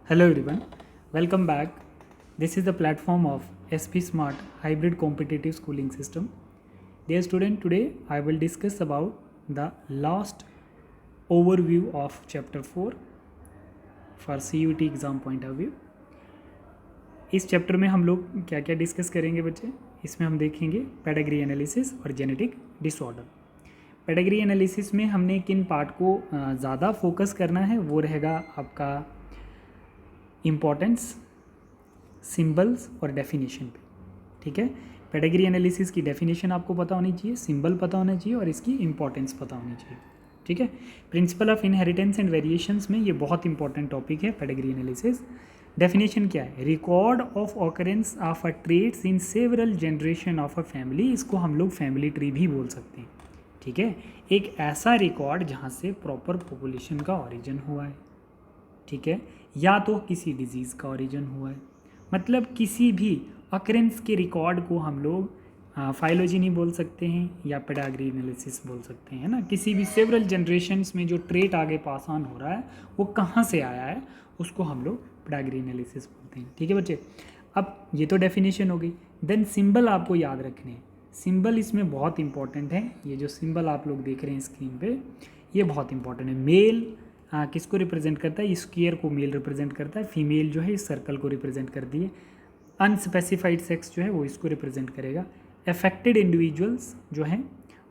Hello everyone, welcome back. This is the platform of SP Smart Hybrid Competitive Schooling System. Dear student, today I will discuss about the last overview of chapter 4 for CUT exam point of view. इस chapter में हम लोग क्या क्या discuss करेंगे बच्चे? इसमें हम देखेंगे पेडिग्री एनालिसिस और जेनेटिक डिसऑर्डर. पेडिग्री एनालिसिस में हमने किन पार्ट को ज़्यादा फोकस करना है वो रहेगा आपका इम्पॉर्टेंस, सिंबल्स और डेफिनेशन पे. ठीक है, पेडिग्री एनालिसिस की डेफिनेशन आपको पता होनी चाहिए, सिंबल पता होना चाहिए और इसकी इम्पॉर्टेंस पता होनी चाहिए. ठीक है, principle of inheritance and variations में ये बहुत इंपॉर्टेंट टॉपिक है पेडिग्री एनालिसिस. डेफिनेशन क्या है? Record of occurrence of a traits in several generation of a family. इसको हम लोग फैमिली ट्री भी बोल सकते हैं. ठीक है, एक ऐसा रिकॉर्ड जहाँ से प्रॉपर पॉपुलेशन का ऑरिजिन हुआ है. ठीक है, या तो किसी डिजीज़ का ओरिजिन हुआ है, मतलब किसी भी अकरेंस के रिकॉर्ड को हम लोग फाइलोजेनी बोल सकते हैं या पेडिग्री एनालिसिस बोल सकते हैं ना. किसी भी सेवरल जनरेशन्स में जो ट्रेट आगे पास ऑन हो रहा है वो कहाँ से आया है उसको हम लोग पेडिग्री एनालिसिस बोलते हैं. ठीक है बच्चे, अब ये तो डेफिनेशन हो गई. देन सिंबल आपको याद रखने हैं. सिंबल इसमें बहुत इंपॉर्टेंट है. ये जो सिंबल आप लोग देख रहे हैं स्क्रीन पे ये बहुत इंपॉर्टेंट है. मेल किसको रिप्रेजेंट करता है? स्क्वायर को मेल रिप्रेजेंट करता है. फीमेल जो है इस सर्कल को रिप्रेजेंट करती है. अनस्पेसिफाइड सेक्स जो है वो इसको रिप्रेजेंट करेगा. अफेक्टेड इंडिविजुअल्स जो हैं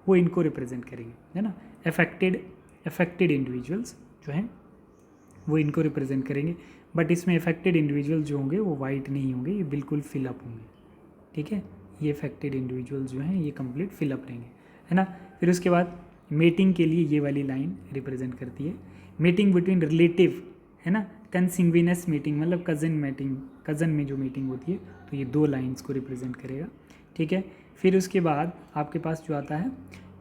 वो इनको रिप्रेजेंट करेंगे, है ना. अफेक्टेड इंडिविजुअल्स जो हैं वो इनको रिप्रेजेंट करेंगे. बट इसमें अफेक्टेड इंडिविजुअल्स जो होंगे वो वाइट नहीं होंगे, ये बिल्कुल फिलअप होंगे. ठीक है, ये अफेक्टेड इंडिविजुअल्स जो हैं ये कंप्लीट फिलअप रहेंगे, है ना. फिर उसके बाद मेटिंग के लिए ये वाली लाइन रिप्रेजेंट करती है. मीटिंग बिटवीन रिलेटिव, है ना. कंसिंग्विनस मीटिंग मतलब कज़न में जो मीटिंग होती है तो ये दो लाइंस को रिप्रेजेंट करेगा. ठीक है, फिर उसके बाद आपके पास जो आता है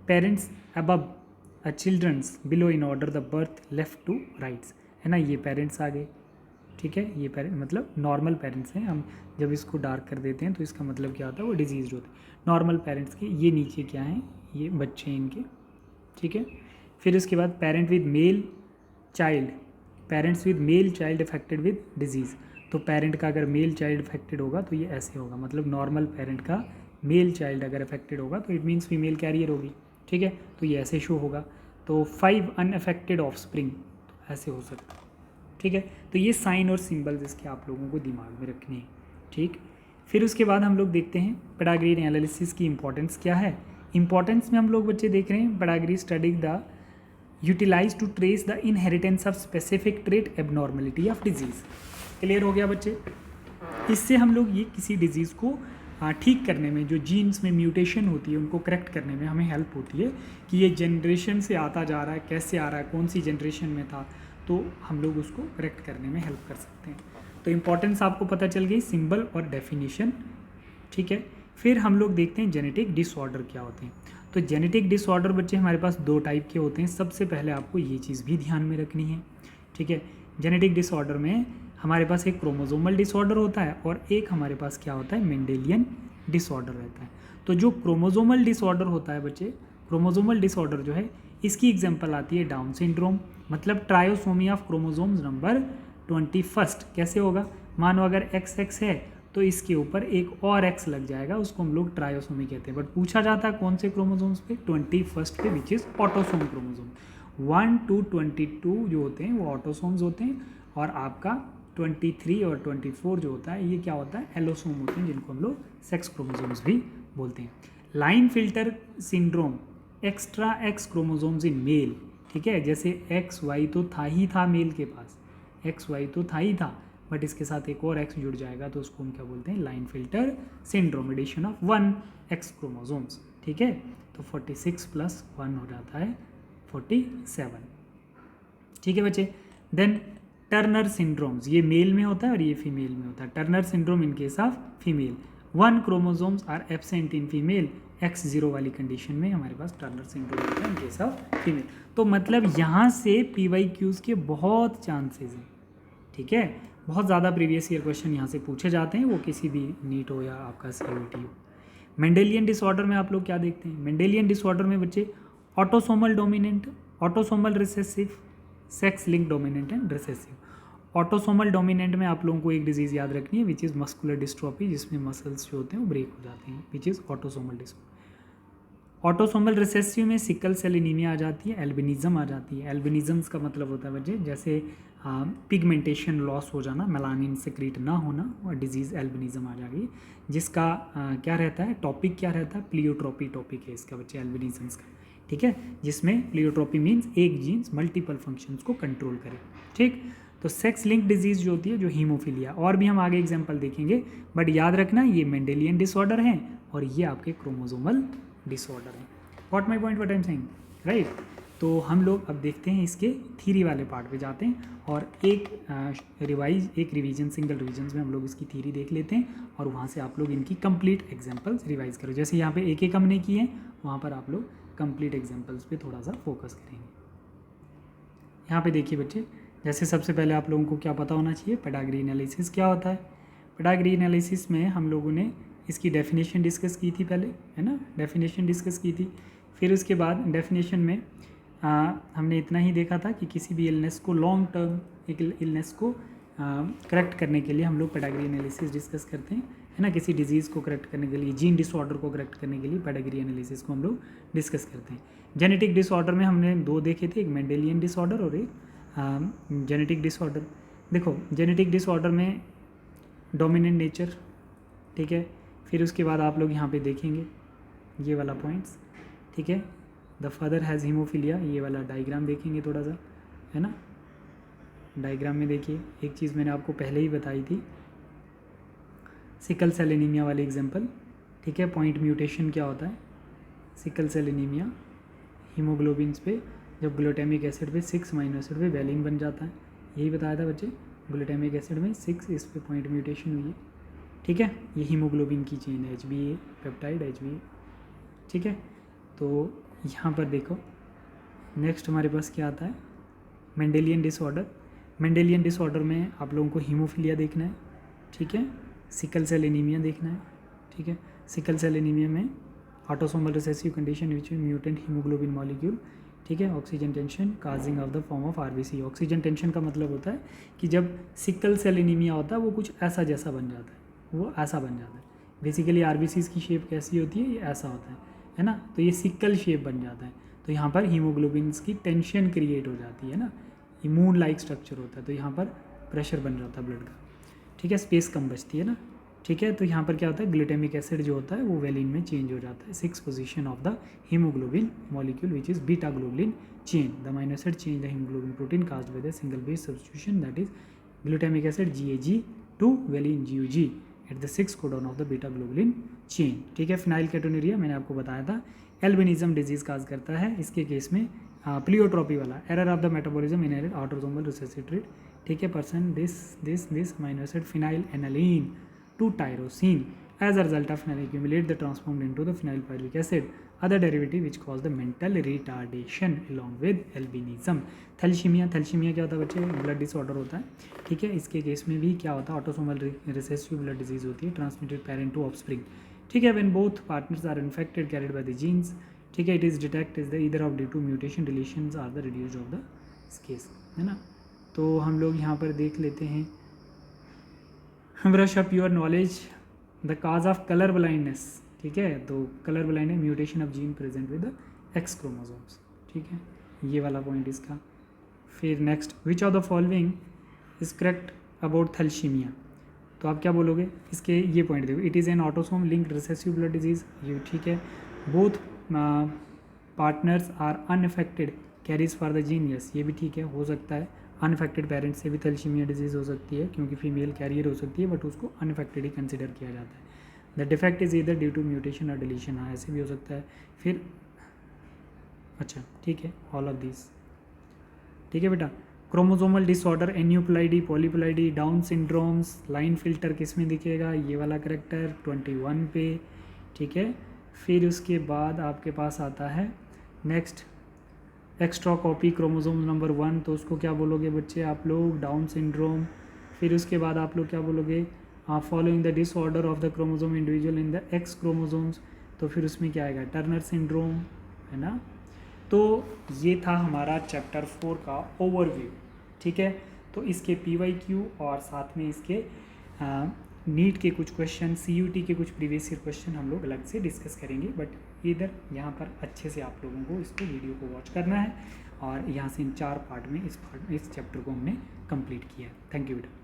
parents above childrens below in order the birth left to rights, है ना. ये पेरेंट्स आ गए. ठीक है, ये पेरेंट मतलब नॉर्मल पेरेंट्स हैं. हम जब इसको डार्क कर देते हैं तो इसका मतलब क्या होता है? वो डिजीज होते हैं. नॉर्मल पेरेंट्स के ये नीचे क्या हैं? ये बच्चे हैं इनके. ठीक है, फिर उसके बाद parents with male child affected with disease. तो पेरेंट का अगर मेल चाइल्ड अफेक्टेड होगा तो ये ऐसे होगा, मतलब नॉर्मल पेरेंट का मेल चाइल्ड अगर अफेक्टेड होगा तो इट मीन्स फीमेल कैरियर होगी. ठीक है, तो ये ऐसे शो होगा. तो 5 अनअफेक्टेड ऑफस्प्रिंग ऐसे हो सकता है. ठीक है, तो ये साइन और सिंबल्स इसके आप लोगों को दिमाग में रखने हैं. ठीक, फिर उसके बाद हम लोग देखते हैं पेडिग्री एनालिसिस की इंपॉर्टेंस क्या है. इंपॉर्टेंस में हम लोग बच्चे देख रहे हैं pedigree study the utilise to trace the inheritance of specific trait abnormality of disease. Clear हो गया बच्चे? इससे हम लोग ये किसी डिजीज़ को ठीक करने में, जो जीन्स में म्यूटेशन होती है उनको करेक्ट करने में हमें हेल्प होती है कि ये जनरेशन से आता जा रहा है, कैसे आ रहा है, कौन सी जनरेशन में था, तो हम लोग उसको करेक्ट करने में हेल्प कर सकते हैं. तो इम्पॉर्टेंस आपको पता चल गई, सिंबल और डेफिनेशन. ठीक है, फिर हम लोग देखते हैं जेनेटिक डिसऑर्डर क्या होते हैं. तो जेनेटिक डिसऑर्डर बच्चे हमारे पास दो टाइप के होते हैं. सबसे पहले आपको ये चीज़ भी ध्यान में रखनी है. ठीक है, जेनेटिक डिसऑर्डर में हमारे पास एक क्रोमोसोमल डिसऑर्डर होता है और एक हमारे पास क्या होता है? मेंडेलियन डिसऑर्डर रहता है. तो जो क्रोमोसोमल डिसऑर्डर होता है बच्चे, क्रोमोसोमल डिसऑर्डर जो है इसकी एग्जाम्पल आती है डाउन सिंड्रोम, मतलब ट्रायोसोमी ऑफ क्रोमोसोम्स नंबर 21. कैसे होगा? मानो अगर XX है तो इसके ऊपर एक और X लग जाएगा, उसको हम लोग ट्रायोसोमी कहते हैं. बट पूछा जाता है कौन से क्रोमोसोम्स पे? 21 पे, which is autosome chromosome. 1 to 22 जो होते हैं वो ऑटोसोम्स होते हैं और आपका 23 और 24 जो होता है ये क्या होता है? एलोसोम होते हैं, जिनको हम लोग सेक्स क्रोमोसोम्स भी बोलते हैं. Klinefelter syndrome, extra X chromosomes in male. ठीक है, जैसे XY तो था मेल के पास, XY तो था ही था, बट इसके साथ एक और X जुड़ जाएगा तो उसको हम क्या बोलते हैं? Klinefelter syndrome, addition of 1 X chromosomes. ठीक है, तो 46 + 1 हो जाता है 47. ठीक है बच्चे. देन टर्नर सिंड्रोम्स, ये मेल में होता है और ये फीमेल में होता है. Turner syndrome in case of female, 1 chromosomes are absent in female. X0 वाली कंडीशन में हमारे पास टर्नर सिंड्रोम होता है इन केस ऑफ फीमेल. तो मतलब यहाँ से PYQs के बहुत चांसेस हैं. ठीक है, बहुत ज़्यादा प्रीवियस ईयर क्वेश्चन यहाँ से पूछे जाते हैं, वो किसी भी नीट हो या आपका CUT हो. मेंडेलियन डिसऑर्डर में आप लोग क्या देखते हैं? मेंडेलियन डिसऑर्डर में बच्चे autosomal dominant, autosomal recessive, sex link dominant and recessive. Autosomal dominant में आप लोगों को एक डिजीज़ याद रखनी है विच इज़ मस्कुलर डिस्ट्रॉफी, जिसमें मसल्स जो होते हैं वो ब्रेक हो जाते हैं, which is autosomal dystrophy. Autosomal recessive में सिकल सेल एनीमिया आ जाती है, एल्बिनिज्म आ जाती है। एल्बिनिज्म का मतलब होता है बच्चे जैसे पिगमेंटेशन लॉस हो जाना, मेलानिन सेक्रीट ना होना, और डिजीज़ एल्बिनिज्म आ जाएगी, जिसका क्या रहता है, टॉपिक क्या रहता है, प्लियोट्रोपी टॉपिक है इसका बच्चे एल्बिनिज्म का, ठीक है, जिसमें प्लियोट्रोपी मीन्स एक जीन्स मल्टीपल फंक्शंस को कंट्रोल करे, ठीक। तो सेक्स लिंक डिजीज़ जो होती है, जो हीमोफीलिया, और भी हम आगे एग्जाम्पल देखेंगे, बट याद रखना ये मेंडेलियन डिसऑर्डर हैं और ये आपके क्रोमोसोमल डिसऑर्डर है। What my point, what I am saying, right. तो हम लोग अब देखते हैं इसके थ्योरी वाले पार्ट पे जाते हैं, और एक रिवीजन सिंगल रिवीजन में हम लोग इसकी थ्योरी देख लेते हैं, और वहाँ से आप लोग इनकी कंप्लीट एग्जांपल्स रिवाइज करो। जैसे यहाँ पे एक हमने किए हैं, वहाँ पर आप लोग कंप्लीट एग्जांपल्स पे थोड़ा सा फोकस करेंगे। यहाँ पे देखिए बच्चे, जैसे सबसे पहले आप लोगों को क्या पता होना चाहिए, पेडाग्री एनालिसिस क्या होता है। पेडाग्री एनालिसिस में हम लोगों ने इसकी डेफिनेशन डिस्कस की थी पहले, है ना, डेफिनेशन डिस्कस की थी। फिर उसके बाद डेफिनेशन में हमने इतना ही देखा था कि किसी भी इलनेस को, लॉन्ग टर्म एक इलनेस को करेक्ट करने के लिए हम लोग पेडाग्री एनालिसिस डिस्कस करते हैं, है ना। किसी डिजीज़ को करेक्ट करने के लिए, जीन डिसऑर्डर को करेक्ट करने के लिए पेडाग्री एनालिसिस को हम लोग डिस्कस करते हैं। जेनेटिक डिसऑर्डर में हमने दो देखे थे, एक मेंडेलियन डिसऑर्डर और एक जेनेटिक डिसऑर्डर। देखो जेनेटिक डिसऑर्डर में डोमिनेंट नेचर, ठीक है। फिर उसके बाद आप लोग यहाँ पे देखेंगे ये वाला पॉइंट्स, ठीक है। द फादर हैज़ हीमोफीलिया, ये वाला डायग्राम देखेंगे थोड़ा सा, है ना। डायग्राम में देखिए एक चीज़ मैंने आपको पहले ही बताई थी, सिकल सेल एनीमिया वाली एग्जांपल, ठीक है। पॉइंट म्यूटेशन क्या होता है, सिकल सेल एनीमिया हीमोग्लोबिन्स पे जब ग्लूटामिक एसिड पे 6 अमीनो एसिड पे वैलिन बन जाता है, यही बताया था बच्चे, ग्लूटामिक एसिड में 6 इस पे पॉइंट म्यूटेशन हुई है, ठीक है। ये हीमोग्लोबिन की चेन है, HbA पेप्टाइड HbA, ठीक है। तो यहाँ पर देखो नेक्स्ट हमारे पास क्या आता है, मेंडेलियन डिसऑर्डर। मेंडेलियन डिसऑर्डर में आप लोगों को हीमोफीलिया देखना है, ठीक है, सिकल सेल एनीमिया देखना है, ठीक है। सिकल सेल एनीमिया में autosomal recessive condition which mutant haemoglobin molecule, ठीक है। Oxygen tension causing of the form of RBC। Oxygen tension का मतलब होता है कि जब सिकल सेल एनीमिया होता है वो कुछ ऐसा जैसा बन जाता है, वो ऐसा बन जाता है। बेसिकली RBCs की शेप कैसी होती है, ये ऐसा होता है ना। तो ये सिकल शेप बन जाता है, तो यहाँ पर हीमोग्लोबिन्स की टेंशन क्रिएट हो जाती है ना, इम्यून लाइक स्ट्रक्चर होता है, तो यहाँ पर प्रेशर बन जाता है ब्लड का, ठीक है, स्पेस कम बचती है ना, ठीक है। तो यहाँ पर क्या होता है, ग्लूटामिक एसिड जो होता है वो वैलिन में चेंज हो जाता है, 6 position of the haemoglobin molecule which is beta globulin chain. The amino acid change the haemoglobin protein caused by the single base substitution that is glutamic acid GAG to valine GUG at the 6 codon of the beta globulin chain, ठीक है। Phenyl केटोनूरिया मैंने आपको बताया था, albinism disease cause करता है, इसके case में प्लियोट्रोपी वाला, error of the metabolism inherit autosomal recessive trait, ठीक है। Person this amino acid phenyl aniline to tyrosine as a result of phenyl accumulate the transformed into the phenyl pyruvic acid, other derivative which cause the mental retardation along with albinism। Thalassaemia, thalassaemia क्या होता है बच्चे, blood disorder होता है, ठीक है। इसके case में भी क्या होता है, ऑटोसोमल रिसेसिव ब्लड डिजीज होती है, ट्रांसमिटेड पेरेंट टू ऑफस्प्रिंग, ठीक है। When both partners are infected carried by the genes, ठीक है, it is defect is the either of due to mutation deletions or the reduced of the case, है ना। तो हम लोग यहाँ पर देख लेते हैं, brush up your knowledge, the cause of colour blindness, ठीक है। तो colour blindness mutation of gene present with the X chromosomes, ठीक है, ये वाला पॉइंट इसका। फिर next, which of the following is correct about thalassaemia, तो आप क्या बोलोगे, इसके ये पॉइंट देखो, it is an autosome linked recessive blood disease, ये ठीक है। Both partners are unaffected carriers for the gene, yes ये भी ठीक है, हो सकता है अनअफेक्टेड पेरेंट्स से भी थैलेसीमिया डिजीज़ हो सकती है, क्योंकि फीमेल कैरियर हो सकती है, बट उसको अनअफेक्टेड ही कंसिडर किया जाता है। The defect is either due to mutation और डिलीशन, हाँ ऐसे भी हो सकता है। फिर अच्छा ठीक है, ऑल ऑफ दिस, ठीक है बेटा। Chromosomal disorder, aneuploidy, polyploidy, Down syndromes, Klinefelter किस में दिखेगा, ये वाला करेक्टर 21 पे, ठीक है। फिर उसके बाद आपके पास आता है next extra copy chromosome number 1, तो उसको क्या बोलोगे बच्चे आप लोग, डाउन सिंड्रोम। फिर उसके बाद आप लोग क्या बोलोगे, following the disorder of the chromosome individual in the X chromosomes, तो फिर उसमें क्या आएगा, टर्नर सिंड्रोम, है ना। तो ये था हमारा चैप्टर 4 का ओवरव्यू, ठीक है। तो इसके PYQ और साथ में इसके नीट के कुछ क्वेश्चन, CUT के कुछ प्रीवियस ईयर क्वेश्चन हम लोग अलग से डिस्कस करेंगे। बट इधर यहाँ पर अच्छे से आप लोगों को इसको वीडियो को वॉच करना है और यहाँ से इन 4 पार्ट में इस चैप्टर को हमने कंप्लीट किया है। थैंक यू बेटा।